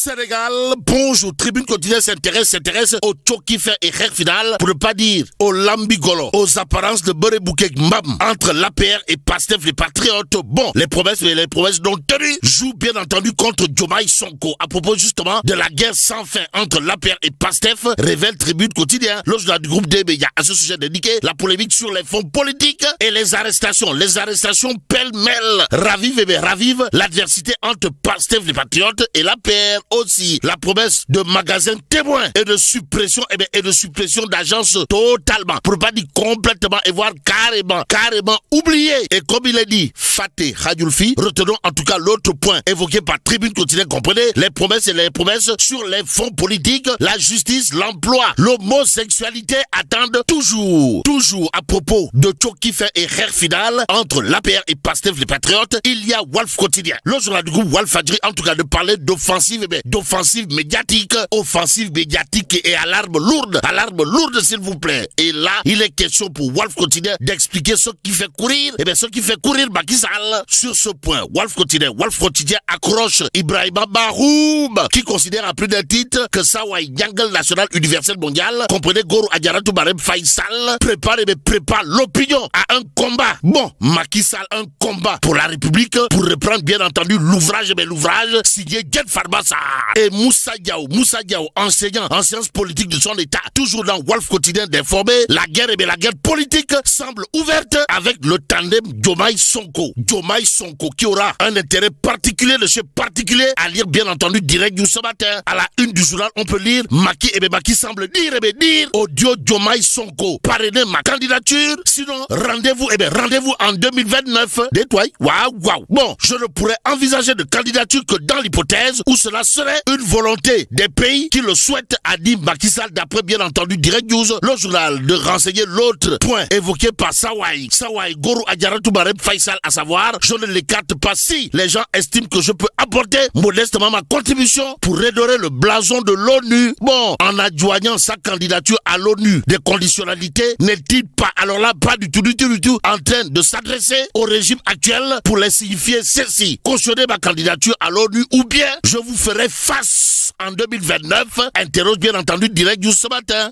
Sénégal, bonjour. Tribune quotidienne s'intéresse au Tchokifer et Kher final, pour ne pas dire au Lambigolo, aux apparences de Boré-Boukek Mbam entre l'APR et Pastef les patriotes. Bon, les promesses non tenues jouent bien entendu contre Diomaye Sonko. À propos justement de la guerre sans fin entre l'APR et Pastef, révèle Tribune quotidienne. Le journal du groupe DB, il y a à ce sujet d'indiquer la polémique sur les fonds politiques et les arrestations. Les arrestations pêle-mêle ravivent l'adversité entre Pastef les patriotes et l'APR aussi. La promesse de magasins témoins et de suppression d'agences totalement, pour ne pas dire complètement et voire carrément oublié. Et comme il est dit, Faté Khadjoulfi, retenons en tout cas l'autre point évoqué par Tribune quotidienne, comprenez, les promesses sur les fonds politiques, la justice, l'emploi, l'homosexualité attendent toujours à propos de Tchokifer et Kher final entre l'APR et Pastef les patriotes. Il y a Walf quotidien, le journal du groupe Walf Fadjri, en tout cas de parler d'offensive médiatique, et alarme lourde s'il vous plaît. Et là, il est question pour Walf quotidien d'expliquer ce qui fait courir, Macky Sall. Sur ce point, Walf quotidien accroche Ibrahima Bahoum, qui considère à plus d'un titre que Sawai Yangle national universel mondial, comprenez Goro Adjaratou Barem Faisal, prépare l'opinion à un combat. Bon, Macky Sall, un combat pour la République, pour reprendre bien entendu l'ouvrage signé Jen Farbassa et Moussa Diaw, enseignant en sciences politiques de son état, toujours dans Walf quotidien d'informer, la guerre politique semble ouverte avec le tandem Diomaye Sonko qui aura un intérêt particulier à lire bien entendu direct du ce matin. À la une du journal, on peut lire Macky semble dire audio Diomaye Sonko, parrainer ma candidature, sinon rendez-vous en 2029. Waouh. Bon, je ne pourrais envisager de candidature que dans l'hypothèse où cela serait une volonté des pays qui le souhaitent, a dit Macky Sall d'après bien entendu Direct News, le journal, de renseigner l'autre point évoqué par Sawai Goro Adjaratou Barem Faisal, à savoir, je ne l'écarte pas si les gens estiment que je peux apporter modestement ma contribution pour redorer le blason de l'ONU. Bon, en adjoignant sa candidature à l'ONU, des conditionnalités, n'est-il pas alors là pas du tout en train de s'adresser au régime actuel pour les signifier ceci: cautionner ma candidature à l'ONU ou bien je vous ferai face en 2029, interroge bien entendu Direct News ce matin.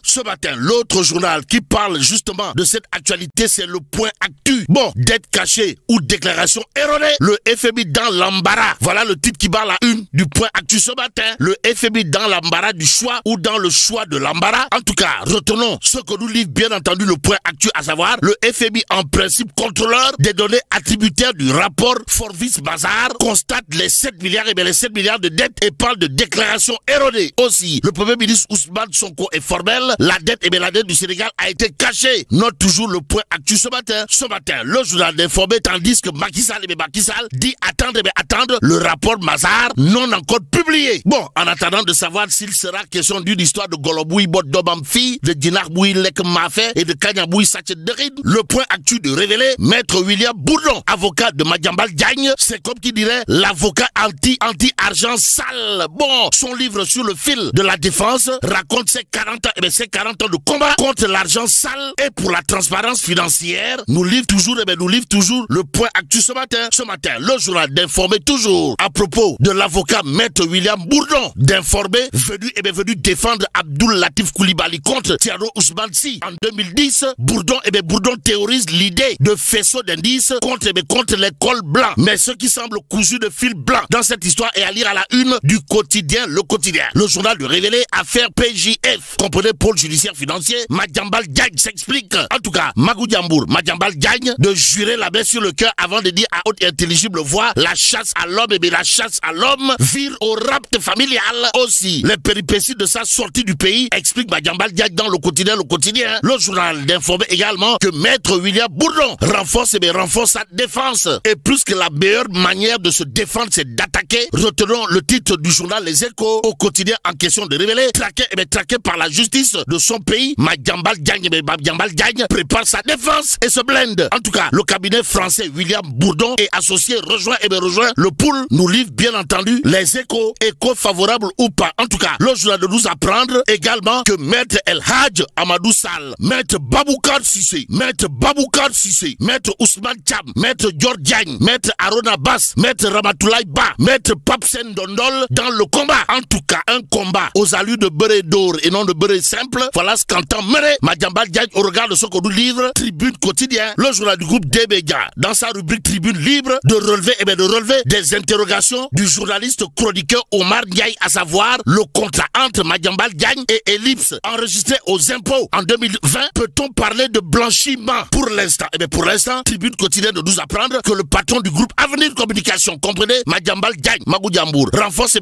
L'autre journal qui parle justement de cette actualité, c'est le point actu. Bon, dette cachée ou déclaration erronée, le FMI dans l'embarras. Voilà le titre qui barre la une du point actu ce matin. Le FMI dans l'embarras du choix ou dans le choix de l'embarras. En tout cas, retenons ce que nous livre bien entendu le point actu, à savoir le FMI en principe contrôleur des données attributaires du rapport Forbis-Bazar constate les 7 milliards de dettes et parle de déclaration erronée. Aussi, le premier ministre Ousmane Sonko est formel, la dette du Sénégal a été cachée. Note toujours le point actu ce matin, le journal d'informé, tandis que Macky Sall dit attendre le rapport Mazar non encore publié. Bon, en attendant de savoir s'il sera question d'une histoire de Goloboui Bodobamfi, de Dinar Bouy Lek Mafé et de Kanyaboui Sachet Derid, le point actu de révéler Maître William Bourdon, avocat de Madiambal Diagne, c'est comme qui dirait l'avocat anti-argent sale. Bon, son livre sur le fil de la défense raconte ses 40 ans de combat contre l'argent sale et pour la transparence financière. Nous livre toujours le point actu ce matin. Le journal d'informer toujours à propos de l'avocat Maître William Bourdon, d'informer venu défendre Abdoul Latif Coulibaly contre Thierno Ousmane Sy. En 2010, Bourdon théorise l'idée de faisceau d'indices contre les cols blancs. Mais ce qui semble cousu de fil blanc dans cette histoire est à lire à la une du quotidien, le quotidien. Le journal de révéler affaire PJF. Comprenez pôle judiciaire financier. Madiambal Diagne s'explique. En tout cas, Madiambal Diagne de jurer la main sur le cœur avant de dire à haute et intelligible voix la chasse à l'homme vire au rapt familial. Aussi, les péripéties de sa sortie du pays explique Madiambal Diagne dans le quotidien. Le journal d'informer également que Maître William Bourdon renforce sa défense. Et plus que la meilleure manière de se défendre, c'est d'attaquer. Retenons le titre du journal Les Échos au quotidien en question de révéler, traqué par la justice de son pays, Madiambal Diagne prépare sa défense et se blinde. En tout cas, le cabinet français William Bourdon est associé, rejoint le pool, nous livre bien entendu Les Échos, écho favorable ou pas. En tout cas, le journal de nous apprendre également que Maître El Hadj Amadou Sall, Maître Baboukar Sissé, Maître Ousmane Cham, Maître Dior Diagne, Maître Arona Bass, Maître Ramatoulaye Ba, Maître Papsen Dondol dans le combat en tout cas un combat aux allures de beurre d'or et non de beurre simple. Voilà ce qu'entend mener Madiambal Diagne au regard de ce qu'on nous livre Tribune Quotidien, le journal du groupe D-Média, dans sa rubrique Tribune Libre, de relever des interrogations du journaliste chroniqueur Omar Ndiaye, à savoir le contrat entre Madiambal Diagne et Ellipse enregistré aux impôts en 2020. Peut-on parler de blanchiment pour l'instant? Pour l'instant, Tribune Quotidien de nous apprendre que le patron du groupe Avenir Communication, comprenez, Madiambal Diagne, Magou Diambour, renforce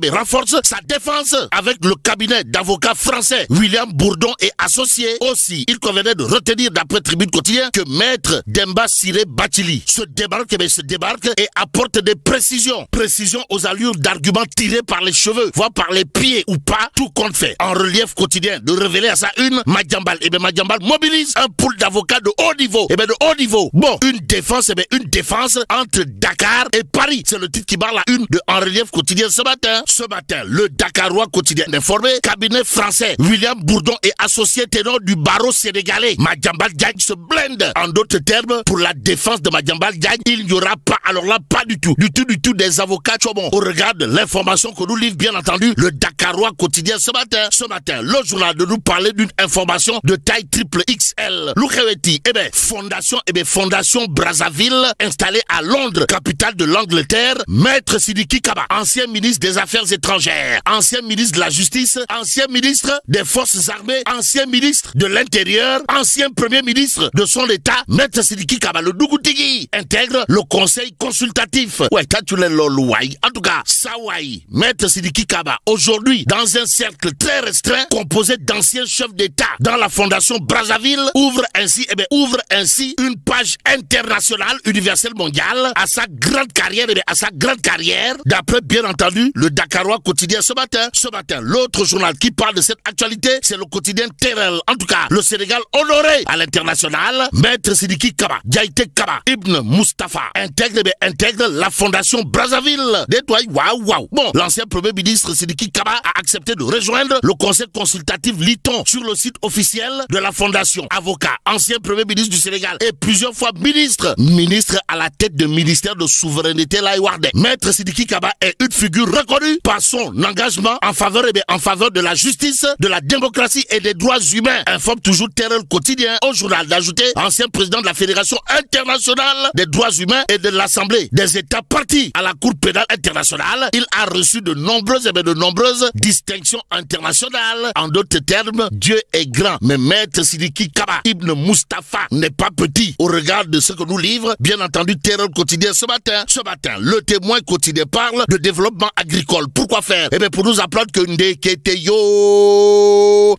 sa défense avec le cabinet d'avocats français William Bourdon et associés. Aussi, il convenait de retenir d'après Tribune Quotidien que Maître Demba Ciré Bathily se débarque et apporte des précisions aux allures d'arguments tirés par les cheveux, voire par les pieds ou pas, tout compte fait. En relief quotidien de révéler à sa une, Madiambal mobilise un pool d'avocats de haut niveau. De haut niveau. Bon, une défense entre Dakar et Paris. C'est le titre qui barre la une de En relief quotidien ce matin. Ce matin, le Dakarois quotidien informé, cabinet français William Bourdon et associé ténor du barreau sénégalais. Madiambal Diagne se blinde. En d'autres termes, pour la défense de Madiambal Diagne, il n'y aura pas, alors là, pas du tout des avocats chobon. Au regard de l'information que nous livre, bien entendu, le Dakarois quotidien ce matin, le journal de nous parler d'une information de taille triple XL. Loukeweti, Fondation Brazzaville, installée à Londres, capitale de l'Angleterre. Maître Sidiki Kaba, ancien ministre des Affaires étrangères, ancien ministre de la Justice, ancien ministre des Forces armées, ancien ministre de l'Intérieur, ancien premier ministre de son État. Maître Sidiki Kaba, le Dougoutigui, intègre le conseil consultatif. Ouais, en tout cas, Sawaï, Maître Sidiki Kaba, aujourd'hui, dans un cercle très restreint, composé d'anciens chefs d'État dans la Fondation Brazzaville, ouvre ainsi une page internationale, universelle, mondiale, à sa grande carrière, d'après, bien entendu, le Dakarois quotidien ce matin, l'autre journal qui parle de cette actualité, c'est le quotidien Terrel. En tout cas, le Sénégal honoré à l'international, Maître Sidiki Kaba, Diaïté Kaba, Ibn Mustafa, intègre la Fondation Brazzaville. Waouh. Bon, l'ancien premier ministre Sidiki Kaba a accepté de rejoindre le conseil consultatif Liton sur le site officiel de la Fondation. Avocat, ancien premier ministre du Sénégal et plusieurs fois ministre à la tête de ministère de souveraineté laïwardais. Maître Sidiki Kaba est une figure reconnue par son engagement en faveur de la justice, de la démocratie et des droits humains. Informe toujours Terrel Quotidien au journal d'ajouter ancien président de la Fédération internationale des droits humains et de l'Assemblée des États partis à la Cour pénale internationale. Il a reçu de nombreuses distinctions internationales. En d'autres termes, Dieu est grand. Mais Maître Sidiki Kaba, Ibn Mustafa, n'est pas petit au regard de ce que nous livre, bien entendu, Terrel Quotidien ce matin, le Témoin Quotidien parle de développement agricole. Pourquoi faire? Pour nous apprendre que Ndeketeyo,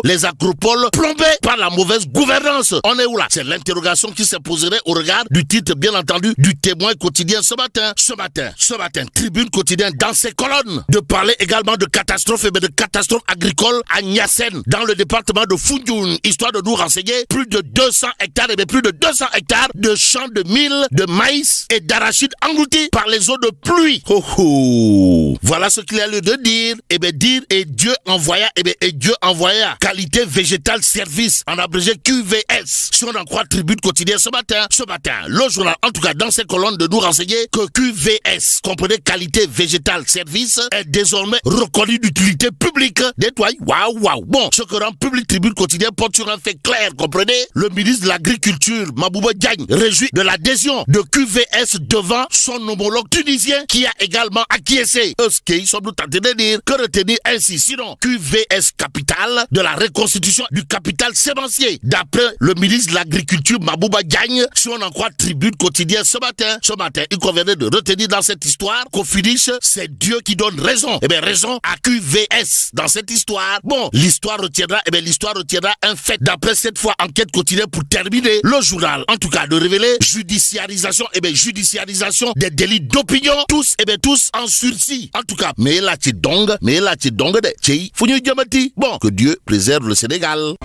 les agricoles plombés par la mauvaise gouvernance. On est où là? C'est l'interrogation qui se poserait au regard du titre, bien entendu, du Témoin Quotidien ce matin, Tribune Quotidien dans ses colonnes, de parler également de catastrophes agricoles à Niassène, dans le département de Foundiougne, histoire de nous renseigner plus de 200 hectares de champs de mil, de maïs et d'arachides engloutis par les eaux de pluie. Voilà ce qu'il y a lieu de dire. Et Dieu envoya qualité végétale service, en abrégé QVS. Si on en croit Tribune Quotidien ce matin, le journal, en tout cas dans ses colonnes, de nous renseigner que QVS, comprenez qualité végétale service, est désormais reconnu d'utilité publique. Waouh. Bon, ce que rend public Tribune Quotidien porte sur un fait clair, comprenez? Le ministre de l'Agriculture, Mabouba Diagne, réjouit de l'adhésion de QVS devant son homologue tunisien qui a également acquiescé. Ce qu'ils sont nous tentés de dire, que retenir ainsi? Sinon, QVS capital de la reconstitution du capital sémencier. D'après le ministre de l'Agriculture, Mabouba Diagne, si on en croit Tribune Quotidien ce matin, il convenait de retenir dans cette histoire qu'au finish, c'est Dieu qui donne raison. Raison à QVS dans cette histoire. Bon, l'histoire retiendra un fait. D'après cette fois, enquête quotidienne pour terminer, le journal, en tout cas, de révéler judiciarisation des délits d'opinion, tous en sursis. En tout cas, mais là, tu dong de, bon, que Dieu préserve le Sénégal.